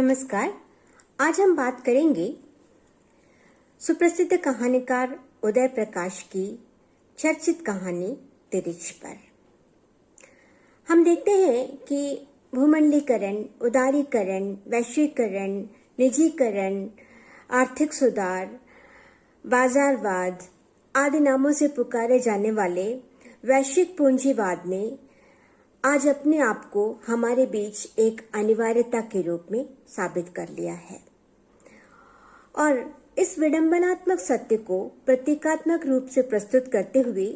नमस्कार। आज हम बात करेंगे सुप्रसिद्ध कहानीकार उदय प्रकाश की चर्चित कहानी तिरिच पर। हम देखते हैं कि भूमंडलीकरण, उदारीकरण, वैश्वीकरण, निजीकरण, आर्थिक सुधार, बाजारवाद आदि नामों से पुकारे जाने वाले वैश्विक पूंजीवाद ने आज अपने आप को हमारे बीच एक अनिवार्यता के रूप में साबित कर लिया है और इस विडंबनात्मक सत्य को प्रतीकात्मक रूप से प्रस्तुत करते हुए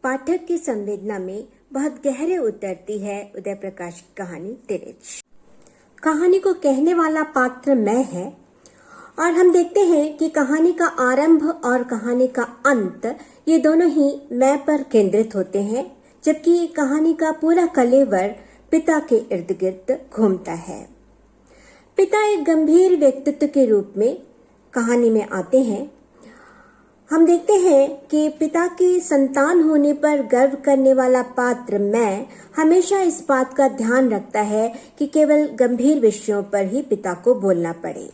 पाठक की संवेदना में बहुत गहरे उतरती है उदय प्रकाश की कहानी तिरिच। कहानी को कहने वाला पात्र मैं है और हम देखते हैं कि कहानी का आरंभ और कहानी का अंत ये दोनों ही मैं पर केंद्रित होते हैं, जबकि कहानी का पूरा कलेवर पिता के इर्द गिर्द घूमता है। पिता एक गंभीर व्यक्तित्व के रूप में कहानी में आते हैं। हम देखते हैं कि पिता की संतान होने पर गर्व करने वाला पात्र मैं हमेशा इस बात का ध्यान रखता है कि केवल गंभीर विषयों पर ही पिता को बोलना पड़े।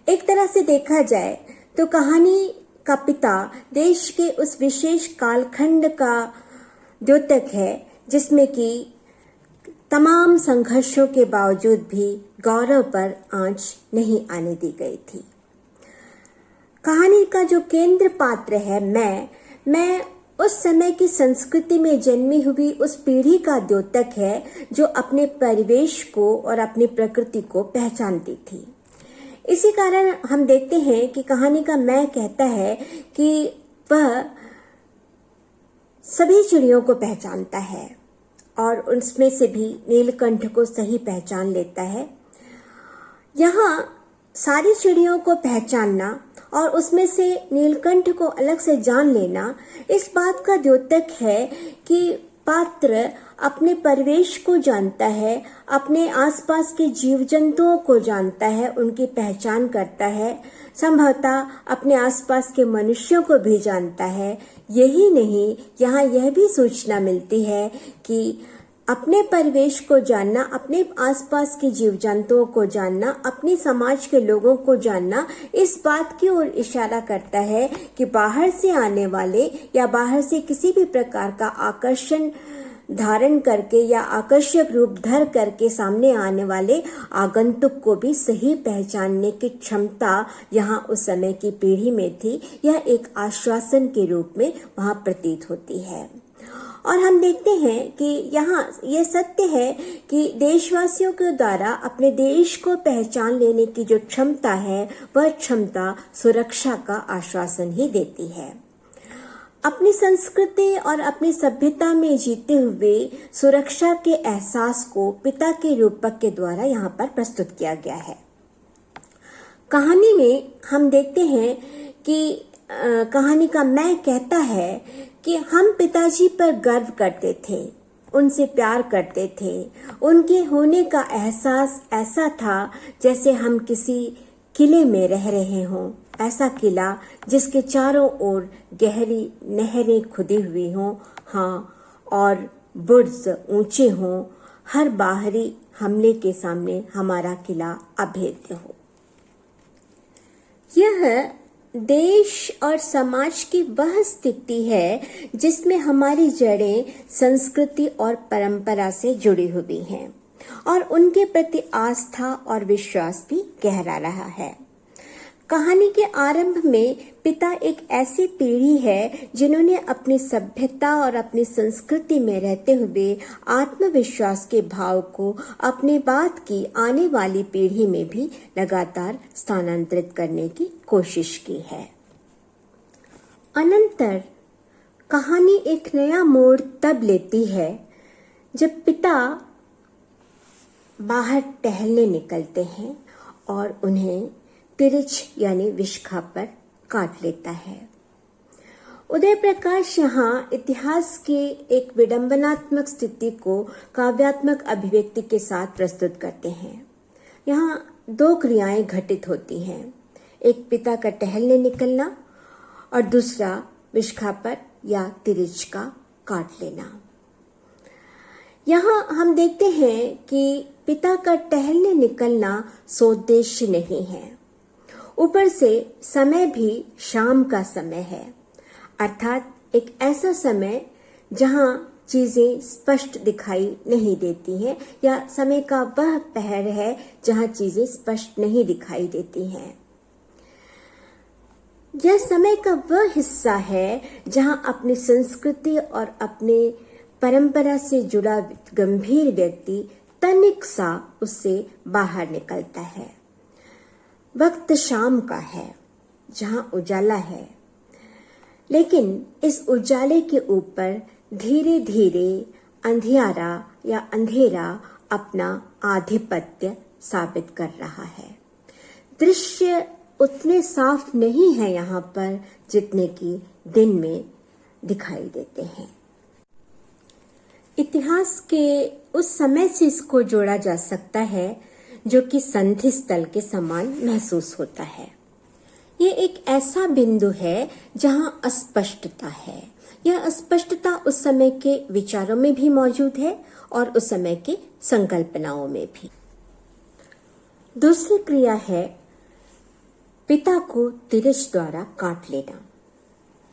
एक तरह से देखा जाए तो कहानी का पिता देश के उस विशेष कालखंड का द्योतक है जिसमें कि तमाम संघर्षों के बावजूद भी गौरव पर आंच नहीं आने दी गई थी। कहानी का जो केंद्र पात्र है मैं उस समय की संस्कृति में जन्मी हुई उस पीढ़ी का द्योतक है जो अपने परिवेश को और अपनी प्रकृति को पहचानती थी। इसी कारण हम देखते हैं कि कहानी का मैं कहता है कि वह सभी चिड़ियों को पहचानता है और उनमें से भी नीलकंठ को सही पहचान लेता है। यहाँ सारी चिड़ियों को पहचानना और उसमें से नीलकंठ को अलग से जान लेना इस बात का द्योतक है कि पात्र अपने परिवेश को जानता है, अपने आसपास के जीव जंतुओं को जानता है, उनकी पहचान करता है, संभवतः अपने आसपास के मनुष्यों को भी जानता है। यही नहीं, यहाँ यह भी सूचना मिलती है कि अपने परिवेश को जानना, अपने आसपास के जीव जंतुओं को जानना, अपने समाज के लोगों को जानना इस बात की ओर इशारा करता है कि बाहर से आने वाले या बाहर से किसी भी प्रकार का आकर्षण धारण करके या आकर्षक रूप धर करके सामने आने वाले आगंतुक को भी सही पहचानने की क्षमता यहाँ उस समय की पीढ़ी में थी। यह एक आश्वासन के रूप में वहाँ प्रतीत होती है। और हम देखते हैं कि यहाँ यह सत्य है कि देशवासियों के द्वारा अपने देश को पहचान लेने की जो क्षमता है वह क्षमता सुरक्षा का आश्वासन ही देती है। अपनी संस्कृति और अपनी सभ्यता में जीते हुए सुरक्षा के एहसास को पिता के रूपक के द्वारा यहाँ पर प्रस्तुत किया गया है। कहानी में हम देखते हैं कि कहानी का मैं कहता है कि हम पिताजी पर गर्व करते थे, उनसे प्यार करते थे। उनके होने का एहसास ऐसा था जैसे हम किसी किले में रह रहे हों, ऐसा किला जिसके चारों ओर गहरी नहरें खुदी हुई हों, हाँ, और बुर्ज ऊंचे हों। हर बाहरी हमले के सामने हमारा किला अभेद्य हो। यह देश और समाज की वह स्थिति है जिसमें हमारी जड़ें संस्कृति और परंपरा से जुड़ी हुई हैं और उनके प्रति आस्था और विश्वास भी गहरा रहा है। कहानी के आरंभ में पिता एक ऐसी पीढ़ी है जिन्होंने अपनी सभ्यता और अपनी संस्कृति में रहते हुए आत्मविश्वास के भाव को अपने बाद की आने वाली पीढ़ी में भी लगातार स्थानांतरित करने की कोशिश की है। अनंतर कहानी एक नया मोड़ तब लेती है जब पिता बाहर टहलने निकलते हैं और उन्हें तिरिच यानी विष्खा पर काट लेता है। उदय प्रकाश यहाँ इतिहास की एक विडंबनात्मक स्थिति को काव्यात्मक अभिव्यक्ति के साथ प्रस्तुत करते हैं। यहाँ दो क्रियाएं घटित होती हैं, एक पिता का टहलने निकलना और दूसरा विष्खा पर या तिरिच का काट लेना। यहाँ हम देखते हैं कि पिता का टहलने निकलना सोद्देश्य नहीं है, ऊपर से समय भी शाम का समय है, अर्थात एक ऐसा समय जहाँ चीजें स्पष्ट दिखाई नहीं देती हैं, या समय का वह पहर है जहाँ चीजें स्पष्ट नहीं दिखाई देती हैं। यह समय का वह हिस्सा है जहाँ अपनी संस्कृति और अपने परंपरा से जुड़ा गंभीर व्यक्ति तनिक सा उससे बाहर निकलता है। वक्त शाम का है जहाँ उजाला है, लेकिन इस उजाले के ऊपर धीरे धीरे अंधियारा या अंधेरा अपना आधिपत्य साबित कर रहा है। दृश्य उतने साफ नहीं है यहाँ पर जितने कि दिन में दिखाई देते हैं। इतिहास के उस समय से इसको जोड़ा जा सकता है जो कि संधि स्थल के समान महसूस होता है। ये एक ऐसा बिंदु है जहाँ अस्पष्टता है। यह अस्पष्टता उस समय के विचारों में भी मौजूद है और उस समय के संकल्पनाओं में भी। दूसरी क्रिया है पिता को तिरिच द्वारा काट लेना।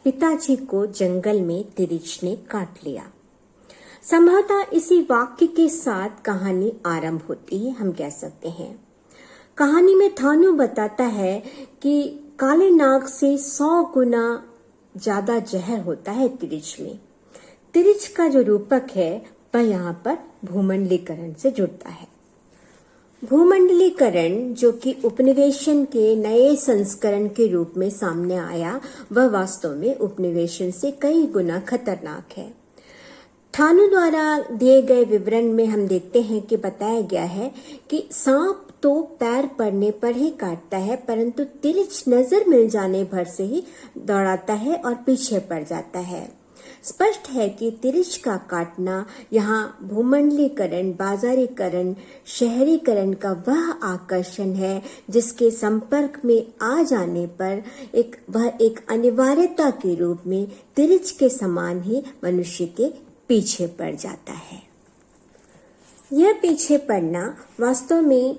पिताजी को जंगल में तिरिच ने काट लिया। संभवतः इसी वाक्य के साथ कहानी आरंभ होती है, हम कह सकते हैं। कहानी में थानू बताता है कि काले नाग से 100 गुना ज्यादा जहर होता है तिरिच में। तिरिच का जो रूपक है वह यहाँ पर भूमंडलीकरण से जुड़ता है। भूमंडलीकरण जो कि उपनिवेशन के नए संस्करण के रूप में सामने आया, वह वास्तव में उपनिवेशन से कई गुना खतरनाक है। थानू द्वारा दिए गए विवरण में हम देखते हैं कि बताया गया है कि सांप तो पैर पड़ने पर ही काटता है, परंतु तिरिच नजर मिल जाने भर से ही दौड़ाता है और पीछे पड़ जाता है। स्पष्ट है कि तिरिच का काटना यहाँ भूमंडलीकरण, बाजारीकरण, शहरीकरण का वह आकर्षण है जिसके संपर्क में आ जाने पर वह एक अनिवार्यता के रूप में तिरिच के समान ही मनुष्य के पीछे पड़ जाता है। यह पीछे पड़ना वास्तव में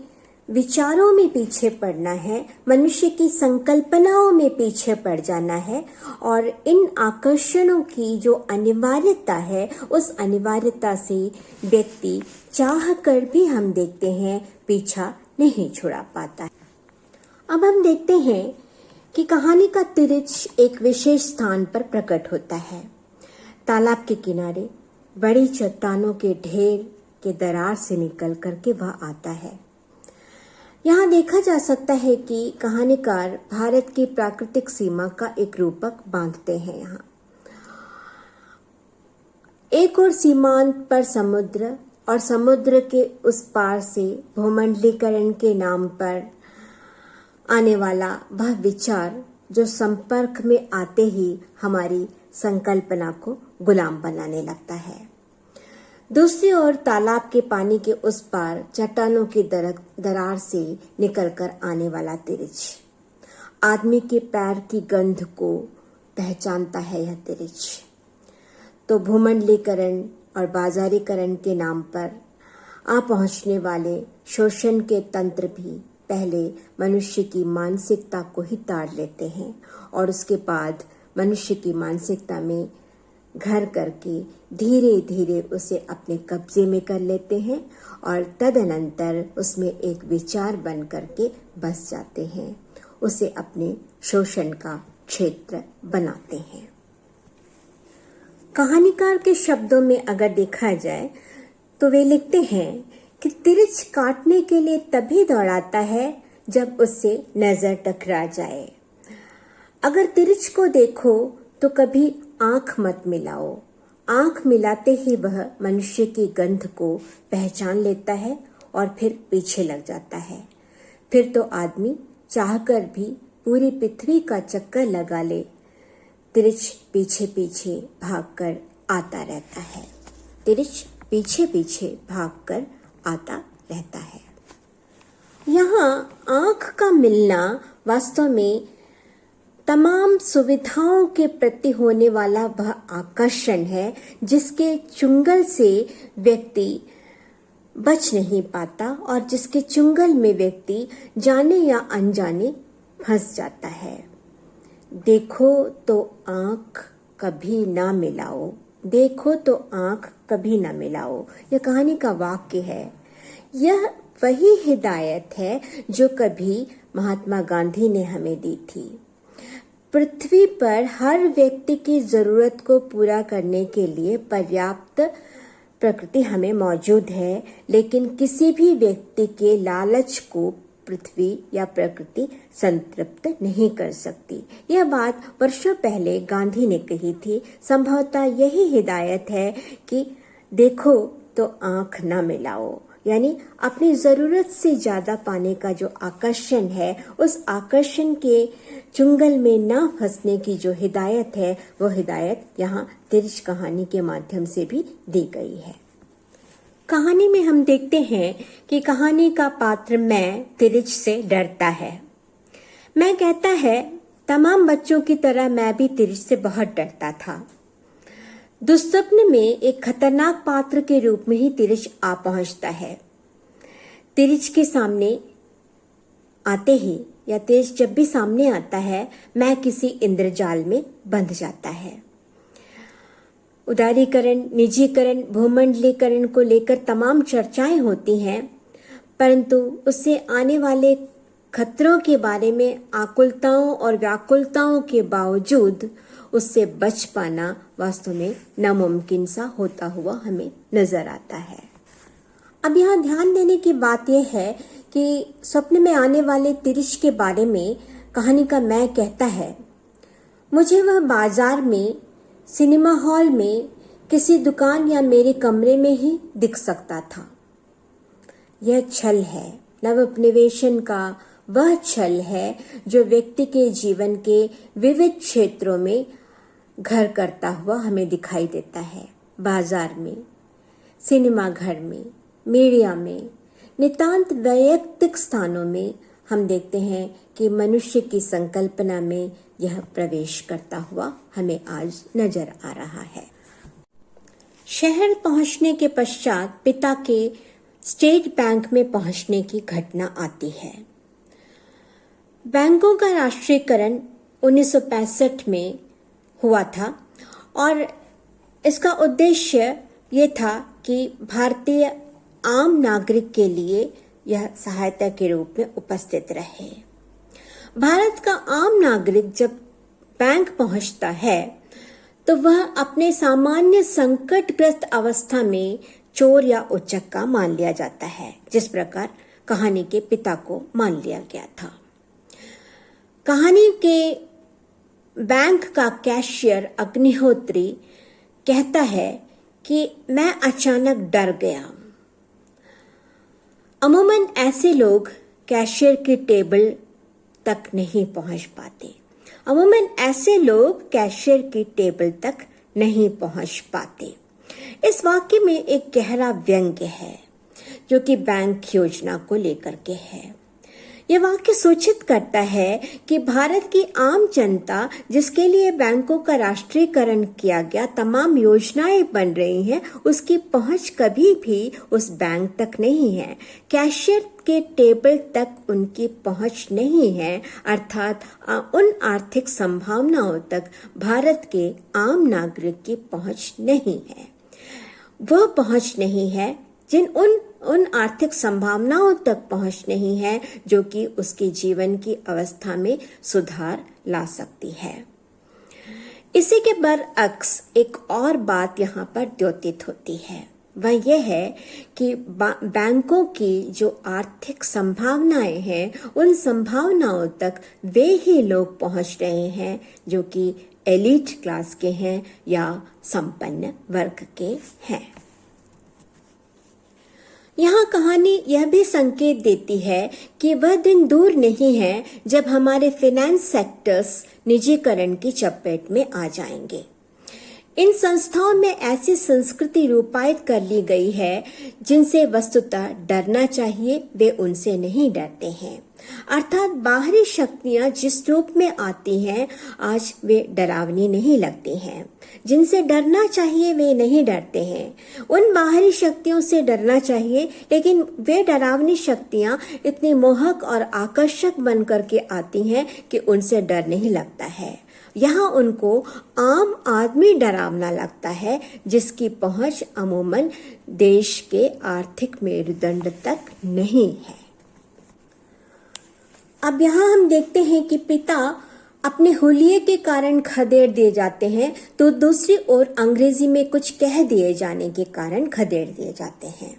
विचारों में पीछे पड़ना है, मनुष्य की संकल्पनाओं में पीछे पड़ जाना है, और इन आकर्षणों की जो अनिवार्यता है उस अनिवार्यता से व्यक्ति चाह कर भी हम देखते हैं पीछा नहीं छुड़ा पाता। अब हम देखते हैं कि कहानी का तिरिच एक विशेष स्थान पर प्रकट होता है। तालाब के किनारे बड़ी चट्टानों के ढेर के दरार से निकल करके वह आता है। यहाँ देखा जा सकता है कि कहानीकार भारत की प्राकृतिक सीमा का एक रूपक बांधते हैं। यहाँ एक और सीमांत पर समुद्र और समुद्र के उस पार से भूमंडलीकरण के नाम पर आने वाला वह विचार जो संपर्क में आते ही हमारी संकल्पना को गुलाम बनाने लगता है। दूसरी ओर तालाब के पानी के उस पार चट्टानों की दरार से निकलकर आने वाला तिरिच आदमी के पैर की गंध को पहचानता है। यह तिरिच तो भूमंडलीकरण और बाजारीकरण के नाम पर आ पहुंचने वाले शोषण के तंत्र भी पहले मनुष्य की मानसिकता को ही ताड़ लेते हैं और उसके बाद मनुष्य की मानसिकता में घर करके धीरे धीरे उसे अपने कब्जे में कर लेते हैं और तदनंतर उसमें एक विचार बन करके बस जाते हैं, उसे अपने शोषण का क्षेत्र बनाते हैं। कहानीकार के शब्दों में अगर देखा जाए तो वे लिखते हैं कि तिरिच काटने के लिए तभी दौड़ाता है जब उससे नजर टकरा जाए। अगर तिरिच को देखो तो कभी आंख मत मिलाओ। आंख मिलाते ही वह मनुष्य की गंध को पहचान लेता है और फिर पीछे लग जाता है। फिर तो आदमी चाहकर भी पूरी पृथ्वी का चक्कर लगा ले, तिरिच पीछे पीछे भागकर आता रहता है। तिरिच पीछे पीछे भागकर आता रहता है। यहाँ आंख का मिलना वास्तव में तमाम सुविधाओं के प्रति होने वाला वह आकर्षण है जिसके चुंगल से व्यक्ति बच नहीं पाता और जिसके चुंगल में व्यक्ति जाने या अनजाने फंस जाता है। देखो तो आंख कभी ना मिलाओ, देखो तो आंख कभी ना मिलाओ, यह कहानी का वाक्य है। यह वही हिदायत है जो कभी महात्मा गांधी ने हमें दी थी। पृथ्वी पर हर व्यक्ति की जरूरत को पूरा करने के लिए पर्याप्त प्रकृति हमें मौजूद है, लेकिन किसी भी व्यक्ति के लालच को पृथ्वी या प्रकृति संतृप्त नहीं कर सकती। यह बात वर्षों पहले गांधी ने कही थी। संभवतः यही हिदायत है कि देखो तो आंख ना मिलाओ, यानी अपनी जरूरत से ज्यादा पाने का जो आकर्षण है, उस आकर्षण के चुंगल में ना फंसने की जो हिदायत है, वो हिदायत यहाँ तिरछ कहानी के माध्यम से भी दी गई है। कहानी में हम देखते हैं कि कहानी का पात्र मैं तिरछ से डरता है। मैं कहता है तमाम बच्चों की तरह मैं भी तिरछ से बहुत डरता था। दुस्वप्न में एक खतरनाक पात्र के रूप में ही तिरछ आ पहुंचता है। तिरछ के सामने आते ही या तिरछ जब भी सामने आता है, मैं किसी इंद्रजाल में बंध जाता है। उदारीकरण, निजीकरण, भूमंडलीकरण को लेकर तमाम चर्चाएं होती हैं, परंतु उससे आने वाले खतरों के बारे में आकुलताओं और व्याकुलताओं के बावजूद उससे बच पाना वास्तव में नामुमकिन सा होता हुआ हमें नजर आता है। अब यहाँ ध्यान देने की बात यह है कि स्वप्न में आने वाले तिरछ के बारे में कहानी का मैं कहता है, मुझे वह बाजार में, सिनेमा हॉल में, किसी दुकान या मेरे कमरे में ही दिख सकता था। यह छल है, नवोपनिवेशन का वह छल है जो व्यक्ति के जीवन के विविध क्षेत्रों में घर करता हुआ हमें दिखाई देता है। बाजार में, सिनेमा घर में, मीडिया में, नितांत वैयक्तिक स्थानों में हम देखते हैं कि मनुष्य की संकल्पना में यह प्रवेश करता हुआ हमें आज नजर आ रहा है। शहर पहुंचने के पश्चात पिता के स्टेट बैंक में पहुंचने की घटना आती है। बैंकों का राष्ट्रीयकरण 1965 में हुआ था और इसका उद्देश्य ये था कि भारतीय आम नागरिक के लिए यह सहायता के रूप में उपस्थित रहे। भारत का आम नागरिक जब बैंक पहुंचता है तो वह अपने सामान्य संकटग्रस्त अवस्था में चोर या उचक्का मान लिया जाता है, जिस प्रकार कहानी के पिता को मान लिया गया था। कहानी के बैंक का कैशियर अग्निहोत्री कहता है कि मैं अचानक डर गया। अमूमन ऐसे लोग कैशियर की टेबल तक नहीं पहुंच पाते। अमूमन ऐसे लोग कैशियर की टेबल तक नहीं पहुंच पाते। इस वाक्य में एक गहरा व्यंग्य है जो कि बैंक योजना को लेकर के है। यह वाक्य सूचित करता है कि भारत की आम जनता जिसके लिए बैंकों का राष्ट्रीयकरण किया गया, तमाम योजनाएं बन रही हैं, उसकी पहुंच कभी भी उस बैंक तक नहीं है। कैशियर के टेबल तक उनकी पहुंच नहीं है, अर्थात उन आर्थिक संभावनाओं तक भारत के आम नागरिक की पहुंच नहीं है। वह पहुंच नहीं है जिन उन आर्थिक संभावनाओं तक पहुंच नहीं है जो कि उसके जीवन की अवस्था में सुधार ला सकती है। इसी के बरअक्स एक और बात यहाँ पर द्योतित होती है, वह यह है कि बैंकों की जो आर्थिक संभावनाएं हैं, उन संभावनाओं तक वे ही लोग पहुंच रहे हैं जो कि एलीट क्लास के हैं या संपन्न वर्ग के हैं। यहाँ कहानी यह भी संकेत देती है कि वह दिन दूर नहीं है जब हमारे फाइनेंस सेक्टर्स निजीकरण की चपेट में आ जाएंगे। इन संस्थाओं में ऐसी संस्कृति रूपायित कर ली गई है जिनसे वस्तुतः डरना चाहिए, वे उनसे नहीं डरते हैं। अर्थात बाहरी शक्तियां जिस रूप में आती हैं आज वे डरावनी नहीं लगती हैं। जिनसे डरना चाहिए वे नहीं डरते हैं। उन बाहरी शक्तियों से डरना चाहिए, लेकिन वे डरावनी शक्तियां इतनी मोहक और आकर्षक बन करके आती हैं कि उनसे डर नहीं लगता है। यहाँ उनको आम आदमी डरावना लगता है, जिसकी पहुंच अमूमन देश के आर्थिक मेरुदंड तक नहीं है। अब यहाँ हम देखते हैं कि पिता अपने हुलिये के कारण खदेड़ दिए जाते हैं, तो दूसरी ओर अंग्रेजी में कुछ कह दिए जाने के कारण खदेड़ दिए जाते हैं।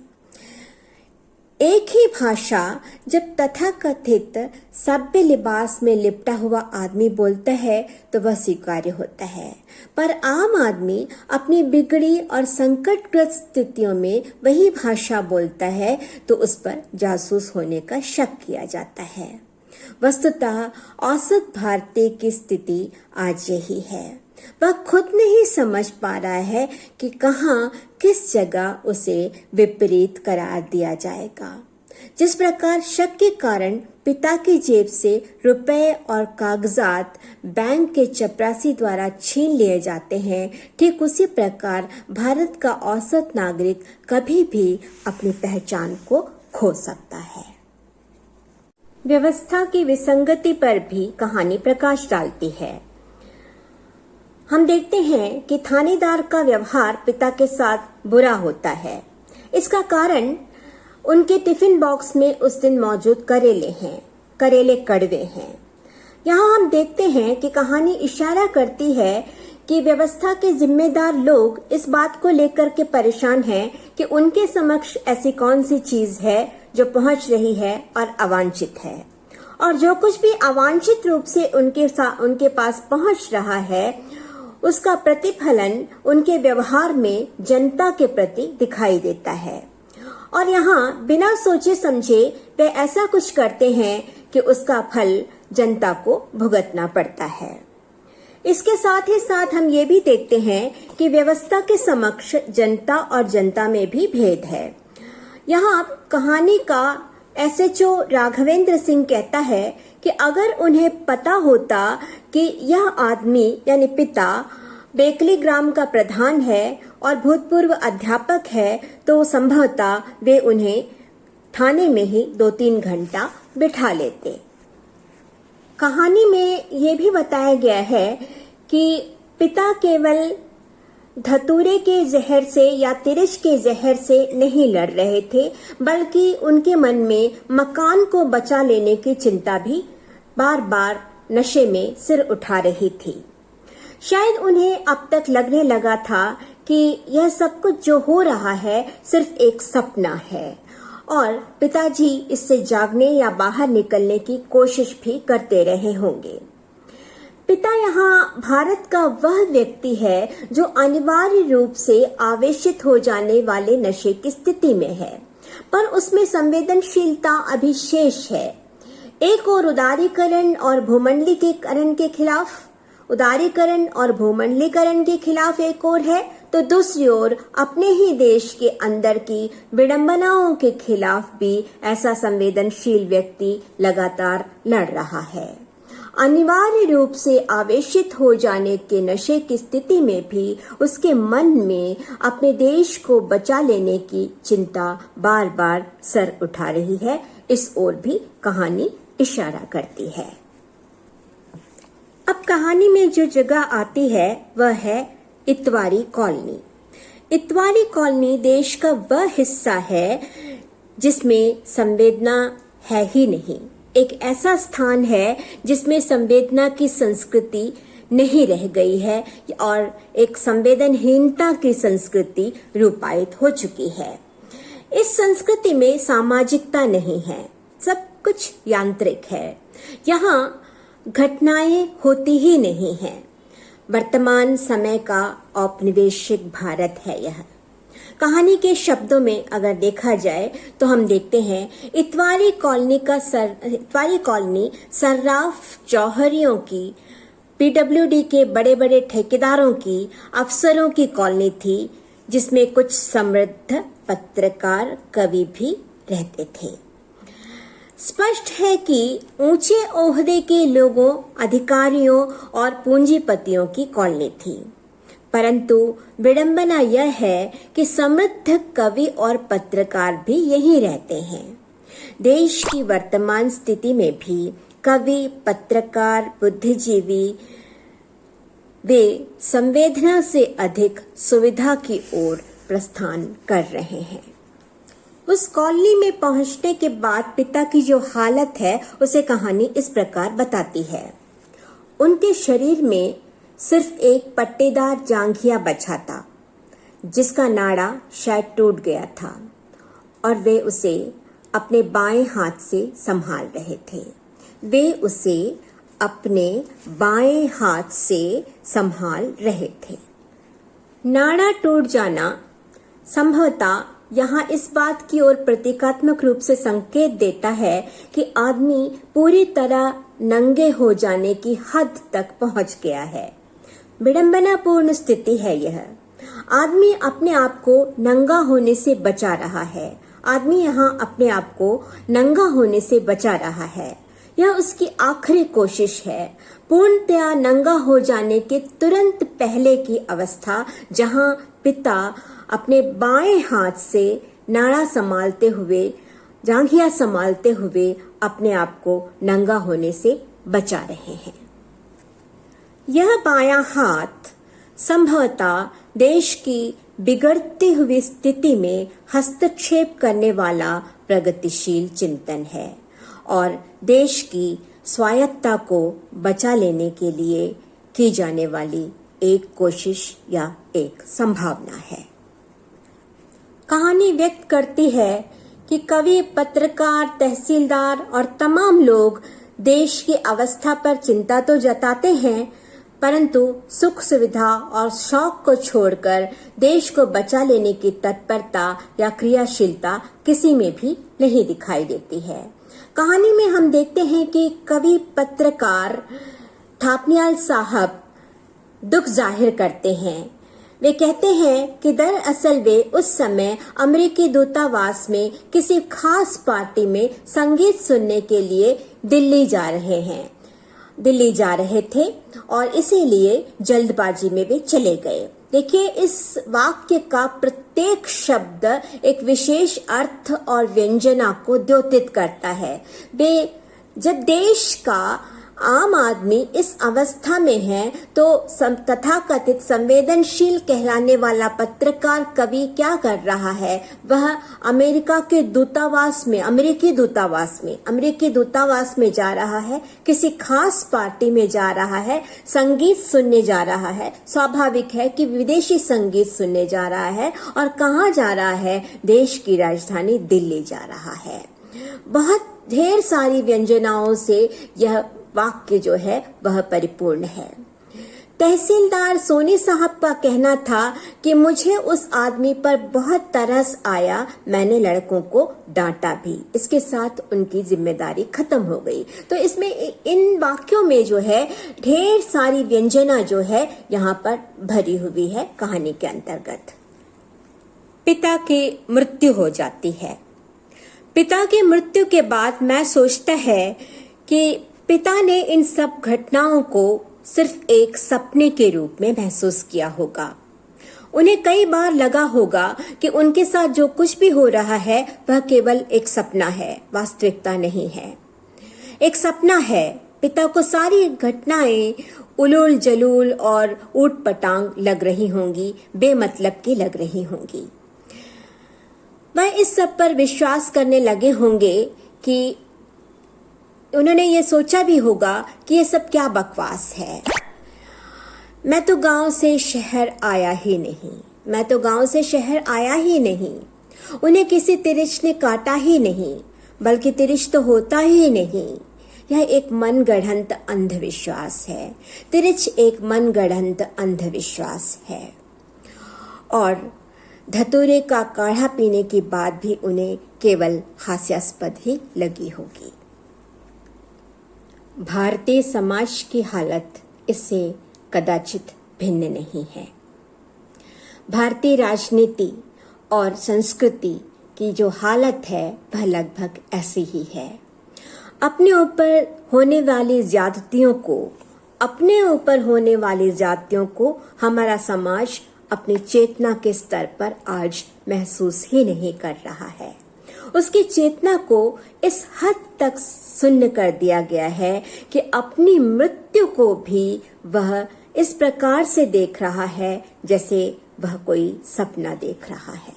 एक ही भाषा जब तथाकथित सभ्य लिबास में लिपटा हुआ आदमी बोलता है तो वह स्वीकार्य होता है, पर आम आदमी अपनी बिगड़ी और संकटग्रस्त स्थितियों में वही भाषा बोलता है तो उस पर जासूस होने का शक किया जाता है। वस्तुतः औसत भारतीय की स्थिति आज यही है। वह खुद नहीं समझ पा रहा है कि कहाँ किस जगह उसे विपरीत करार दिया जाएगा। जिस प्रकार शक के कारण पिता की जेब से रुपए और कागजात बैंक के चपरासी द्वारा छीन लिए जाते हैं, ठीक उसी प्रकार भारत का औसत नागरिक कभी भी अपनी पहचान को खो सकता है। व्यवस्था की विसंगति पर भी कहानी प्रकाश डालती है। हम देखते हैं कि थानेदार का व्यवहार पिता के साथ बुरा होता है। इसका कारण उनके टिफिन बॉक्स में उस दिन मौजूद करेले हैं। करेले कड़वे हैं। यहाँ हम देखते हैं कि कहानी इशारा करती है कि व्यवस्था के जिम्मेदार लोग इस बात को लेकर के परेशान हैं कि उनके समक्ष ऐसी कौन सी चीज है जो पहुंच रही है और अवांछित है, और जो कुछ भी अवांछित रूप से उनके पास पहुंच रहा है उसका प्रतिफलन उनके व्यवहार में जनता के प्रति दिखाई देता है। और यहाँ बिना सोचे समझे वे ऐसा कुछ करते हैं कि उसका फल जनता को भुगतना पड़ता है। इसके साथ ही साथ हम ये भी देखते हैं कि व्यवस्था के समक्ष जनता और जनता में भी भेद है। यहाँ कहानी का SHO राघवेंद्र सिंह कहता है कि अगर उन्हें पता होता कि यह आदमी यानी पिता बेकली ग्राम का प्रधान है और भूतपूर्व अध्यापक है तो संभवतः वे उन्हें थाने में ही 2-3 घंटा बिठा लेते। कहानी में ये भी बताया गया है कि पिता केवल धतूरे के जहर से या तिरिश के जहर से नहीं लड़ रहे थे, बल्कि उनके मन में मकान को बचा लेने की चिंता भी बार बार नशे में सिर उठा रही थी। शायद उन्हें अब तक लगने लगा था कि यह सब कुछ जो हो रहा है सिर्फ एक सपना है, और पिताजी इससे जागने या बाहर निकलने की कोशिश भी करते रहे होंगे। पिता यहाँ भारत का वह व्यक्ति है जो अनिवार्य रूप से आवेशित हो जाने वाले नशे की स्थिति में है, पर उसमें संवेदनशीलता अभी शेष है। एक और उदारीकरण और भूमंडलीकरण के खिलाफ एक और है, तो दूसरी ओर अपने ही देश के अंदर की विडंबनाओं के खिलाफ भी ऐसा संवेदनशील व्यक्ति लगातार लड़ रहा है। अनिवार्य रूप से आवेशित हो जाने के नशे की स्थिति में भी उसके मन में अपने देश को बचा लेने की चिंता बार बार सर उठा रही है। इस ओर भी कहानी इशारा करती है। अब कहानी में जो जगह आती है वह है इतवारी कॉलोनी। इतवारी कॉलोनी देश का वह हिस्सा है जिसमें संवेदना है ही नहीं। एक ऐसा स्थान है जिसमें संवेदना की संस्कृति नहीं रह गई है और एक संवेदनहीनता की संस्कृति रूपायित हो चुकी है। इस संस्कृति में सामाजिकता नहीं है, सब कुछ यांत्रिक है। यहाँ घटनाएं होती ही नहीं हैं। वर्तमान समय का औपनिवेशिक भारत है यह। कहानी के शब्दों में अगर देखा जाए तो हम देखते हैं इतवारी कॉलोनी सर्राफ जौहरियों की पीडब्ल्यूडी के बड़े बड़े ठेकेदारों की, अफसरों की कॉलोनी थी, जिसमें कुछ समृद्ध पत्रकार, कवि भी रहते थे। स्पष्ट है कि ऊंचे ओहदे के लोगों, अधिकारियों और पूंजीपतियों की कॉलोनी थी, परंतु विडंबना यह है कि समृद्ध कवि और पत्रकार भी यहीं रहते हैं। देश की वर्तमान स्थिति में भी कवि, पत्रकार, बुद्धिजीवी वे संवेदना से अधिक सुविधा की ओर प्रस्थान कर रहे हैं। उस कॉलोनी में पहुंचने के बाद पिता की जो हालत है उसे कहानी इस प्रकार बताती है। उनके शरीर में सिर्फ एक पट्टेदार जांघिया बचा था, जिसका नाड़ा शायद टूट गया था, और वे उसे अपने बाएं हाथ से संभाल रहे थे। वे उसे अपने बाएं हाथ से संभाल रहे थे। नाड़ा टूट जाना संभवतः यहाँ इस बात की ओर प्रतीकात्मक रूप से संकेत देता है कि आदमी पूरी तरह नंगे हो जाने की हद तक पहुंच गया है। विडंबनापूर्ण स्थिति है यह। आदमी अपने आप को नंगा होने से बचा रहा है। आदमी यहाँ अपने आप को नंगा होने से बचा रहा है। यह उसकी आखिरी कोशिश है, पूर्णतया नंगा हो जाने के तुरंत पहले की अवस्था, जहां पिता अपने बाएं हाथ से नाड़ा संभालते हुए, जांघिया संभालते हुए अपने आप को नंगा होने से बचा रहे हैं। यह बायां हाथ संभवतः देश की बिगड़ती हुई स्थिति में हस्तक्षेप करने वाला प्रगतिशील चिंतन है और देश की स्वायत्तता को बचा लेने के लिए की जाने वाली एक कोशिश या एक संभावना है। कहानी व्यक्त करती है कि कवि, पत्रकार, तहसीलदार और तमाम लोग देश की अवस्था पर चिंता तो जताते हैं, परंतु सुख सुविधा और शौक को छोड़कर देश को बचा लेने की तत्परता या क्रियाशीलता किसी में भी नहीं दिखाई देती है। कहानी में हम देखते हैं कि कवि, पत्रकार थापनियाल साहब दुख जाहिर करते हैं। वे कहते हैं कि दरअसल वे उस समय अमेरिकी दूतावास में किसी खास पार्टी में संगीत सुनने के लिए दिल्ली जा रहे थे और इसीलिए जल्दबाजी में वे चले गए। देखिए, इस वाक्य का प्रत्येक शब्द एक विशेष अर्थ और व्यंजना को द्योतित करता है। वे जब देश का आम आदमी इस अवस्था में है तो तथाकथित संवेदनशील कहलाने वाला पत्रकार कवि क्या कर रहा है? वह अमेरिकी दूतावास में जा रहा है, किसी खास पार्टी में जा रहा है, संगीत सुनने जा रहा है। स्वाभाविक है कि विदेशी संगीत सुनने जा रहा है। और कहाँ जा रहा है? देश की राजधानी दिल्ली जा रहा है। बहुत ढेर सारी व्यंजनाओं से यह वाक्य जो है वह परिपूर्ण है। तहसीलदार सोनी साहब का कहना था कि मुझे उस आदमी पर बहुत तरस आया, मैंने लड़कों को डांटा भी। इसके साथ उनकी जिम्मेदारी खत्म हो गई। तो इसमें इन वाक्यों में जो है ढेर सारी व्यंजना जो है यहाँ पर भरी हुई है कहानी के अंतर्गत। पिता की मृत्यु हो जाती है। पिता की मृत्यु के बाद मैं सोचता है कि पिता ने इन सब घटनाओं को सिर्फ एक सपने के रूप में महसूस किया होगा। उन्हें कई बार लगा होगा कि उनके साथ जो कुछ भी हो रहा है वह केवल एक सपना है, वास्तविकता नहीं है। एक सपना है। पिता को सारी घटनाएं उलूल जलूल और ऊट पटांग लग रही होंगी, बेमतलब की लग रही होंगी। वह इस सब पर विश्वास करने लगे होंगे कि उन्होंने ये सोचा भी होगा कि ये सब क्या बकवास है। मैं तो गांव से शहर आया ही नहीं। उन्हें किसी तिरिच ने काटा ही नहीं, बल्कि तिरिच तो होता ही नहीं। यह एक मनगढ़ंत अंधविश्वास है। तिरिच एक मनगढ़ंत अंधविश्वास है। और धतूरे का काढ़ा पीने के बाद भी उन्हें केवल हास्यास्पद ही लगी होगी। भारतीय समाज की हालत इससे कदाचित भिन्न नहीं है। भारतीय राजनीति और संस्कृति की जो हालत है वह लगभग ऐसी ही है। अपने ऊपर होने वाली ज्यादतियों को हमारा समाज अपनी चेतना के स्तर पर आज महसूस ही नहीं कर रहा है। उसकी चेतना को इस हद तक शून्य कर दिया गया है कि अपनी मृत्यु को भी वह इस प्रकार से देख रहा है जैसे वह कोई सपना देख रहा है।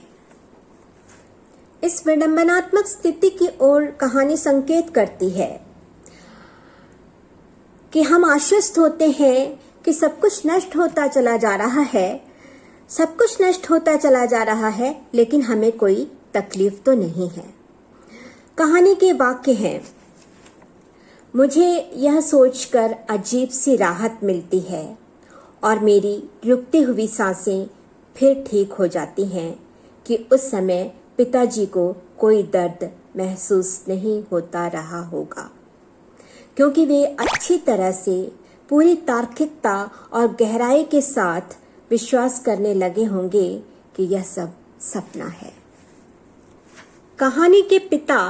इस विडंबनात्मक स्थिति की ओर कहानी संकेत करती है कि हम आश्वस्त होते हैं कि सब कुछ नष्ट होता चला जा रहा है, लेकिन हमें कोई तकलीफ तो नहीं है। कहानी के वाक्य हैं, मुझे यह सोचकर अजीब सी राहत मिलती है और मेरी रुकती हुई सांसें फिर ठीक हो जाती हैं कि उस समय पिताजी को कोई दर्द महसूस नहीं होता रहा होगा, क्योंकि वे अच्छी तरह से पूरी तार्किकता और गहराई के साथ विश्वास करने लगे होंगे कि यह सब सपना है। कहानी के पिता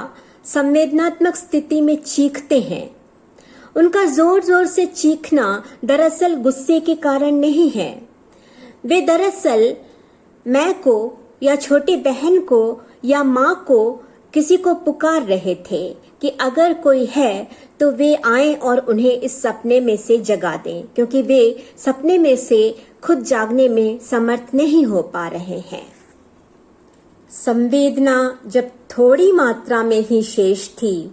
संवेदनात्मक स्थिति में चीखते हैं। उनका जोर जोर से चीखना दरअसल गुस्से के कारण नहीं है। वे दरअसल मैं को या छोटी बहन को या माँ को किसी को पुकार रहे थे कि अगर कोई है तो वे आएं और उन्हें इस सपने में से जगा दें, क्योंकि वे सपने में से खुद जागने में समर्थ नहीं हो पा रहे हैं। संवेदना जब थोड़ी मात्रा में ही शेष थी,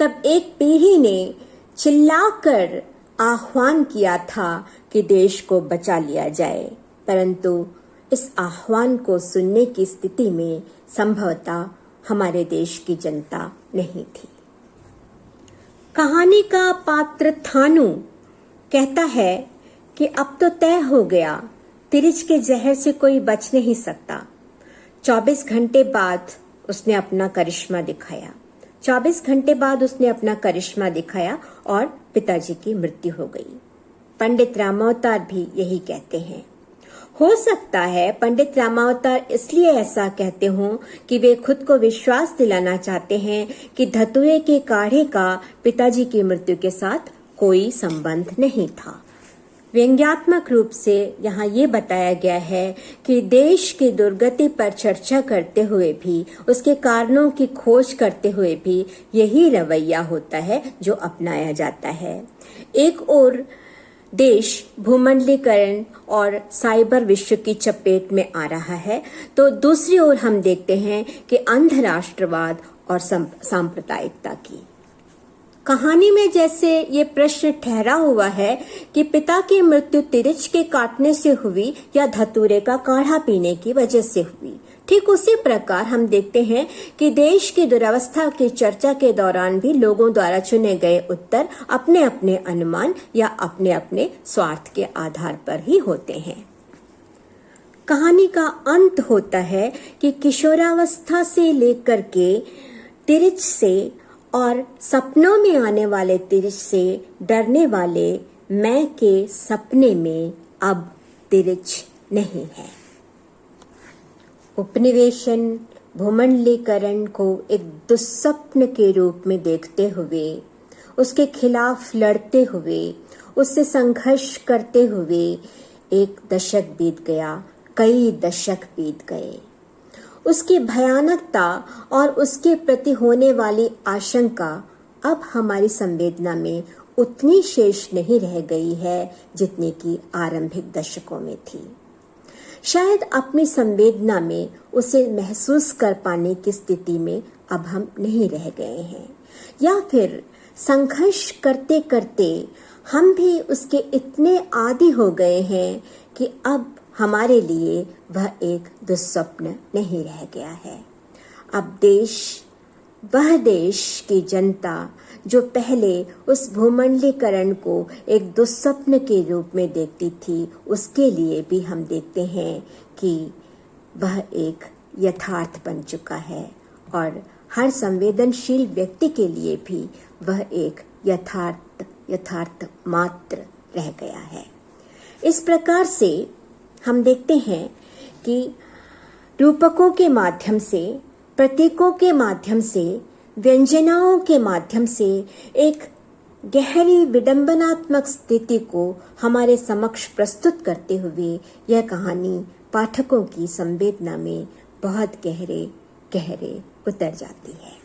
तब एक पीढ़ी ने चिल्लाकर आह्वान किया था कि देश को बचा लिया जाए, परंतु इस आह्वान को सुनने की स्थिति में संभवतः हमारे देश की जनता नहीं थी। कहानी का पात्र थानू कहता है कि अब तो तय हो गया, तिरिच के जहर से कोई बच नहीं सकता। 24 घंटे बाद उसने अपना करिश्मा दिखाया और पिताजी की मृत्यु हो गई। पंडित रामावतार भी यही कहते हैं। हो सकता है पंडित रामावतार इसलिए ऐसा कहते हों कि वे खुद को विश्वास दिलाना चाहते हैं कि धतूरे के काढ़े का पिताजी की मृत्यु के साथ कोई संबंध नहीं था। व्यंग्यात्मक रूप से यहाँ ये बताया गया है कि देश की दुर्गति पर चर्चा करते हुए भी, उसके कारणों की खोज करते हुए भी यही रवैया होता है जो अपनाया जाता है। एक और देश भूमंडलीकरण और साइबर विश्व की चपेट में आ रहा है, तो दूसरी ओर हम देखते हैं कि अंध राष्ट्रवाद और सांप्रदायिकता की। कहानी में जैसे ये प्रश्न ठहरा हुआ है कि पिता की मृत्यु तिरिच के काटने से हुई या धतूरे का काढ़ा पीने की वजह से हुई, ठीक उसी प्रकार हम देखते हैं कि देश की दुरावस्था की चर्चा के दौरान भी लोगों द्वारा चुने गए उत्तर अपने अपने अनुमान या अपने अपने स्वार्थ के आधार पर ही होते हैं। कहानी का अंत होता है कि किशोरावस्था से लेकर के तिरिच से और सपनों में आने वाले तिरिच से डरने वाले मैं के सपने में अब तिरिच नहीं है। उपनिवेशन भूमंडलीकरण को एक दुस्सप्न के रूप में देखते हुए, उसके खिलाफ लड़ते हुए, उससे संघर्ष करते हुए एक दशक बीत गया, कई दशक बीत गए। उसकी भयानकता और उसके प्रति होने वाली आशंका अब हमारी संवेदना में उतनी शेष नहीं रह गई है जितनी कि आरंभिक दशकों में थी। शायद अपनी संवेदना में उसे महसूस कर पाने की स्थिति में अब हम नहीं रह गए हैं, या फिर संघर्ष करते करते हम भी उसके इतने आदी हो गए हैं कि अब हमारे लिए वह एक दुस्वप्न नहीं रह गया है। अब वह देश की जनता जो पहले उस भूमंडलीकरण को एक दुस्वप्न के रूप में देखती थी, उसके लिए भी हम देखते हैं कि वह एक यथार्थ बन चुका है, और हर संवेदनशील व्यक्ति के लिए भी वह एक यथार्थ मात्र रह गया है। इस प्रकार से हम देखते हैं कि रूपकों के माध्यम से, प्रतीकों के माध्यम से, व्यंजनाओं के माध्यम से एक गहरी विडंबनात्मक स्थिति को हमारे समक्ष प्रस्तुत करते हुए यह कहानी पाठकों की संवेदना में बहुत गहरे उतर जाती है।